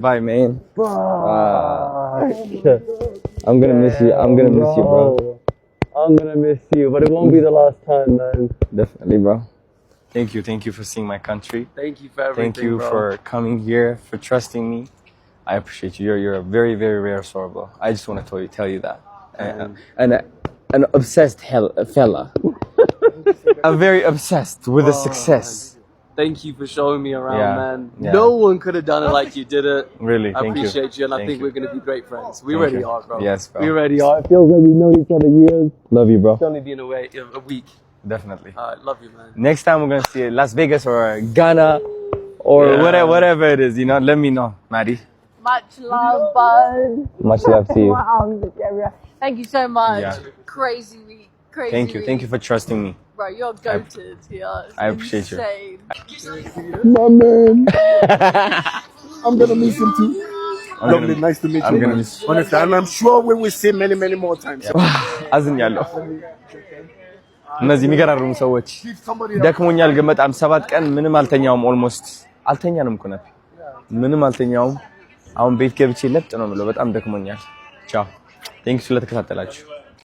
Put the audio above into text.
Bye, man. Bye. I'm gonna miss you. I'm gonna miss you, bro. I'm gonna miss you, but it won't be the last time, man. Definitely, bro. Thank you for seeing my country. Thank you for everything, Thank you bro. for coming here, for trusting me. I appreciate you. You're a very, very rare soul, bro. I just want to tell you that. An obsessed fella. I'm very obsessed with the success. Thank you for showing me around, Yeah, man. yeah. No one could have done it like you did it. Really, I thank you. appreciate you, and I Thank think you. we're gonna be great friends. We Thank already you. are, bro. Yes, bro. We already are. It feels like we've known each other years. Love you, bro. It's only been away a week. Definitely. Love you, man. Next time we're gonna see Las Vegas or Ghana or whatever it is. You know, let me know, Maddie. Much love, bud. Much love to you. Thank you so much. Yeah. Crazy week. Crazy Thank you. week. Thank you for trusting me. Bro, you're goated. Yeah, I appreciate you. My man. I'm gonna miss him too. Lovely, nice to meet you. I'm gonna miss you. Honestly, and I'm sure we will see many, many more times. አዝኛለሁ። እነዚህ የሚገራርሙ ሰዎች ደክሞኛል ግን በጣም 7 ቀን ምንም አልተኛውም። ኦልሞስት አልተኛንም እኮ ነበር። ምንም አልተኛውም። አሁን ቤት ገብቼ ለጥ ነው የምለው። በጣም ደክሞኛል። ቻው። ቴንክ ዩ ስለተከታተላችሁ።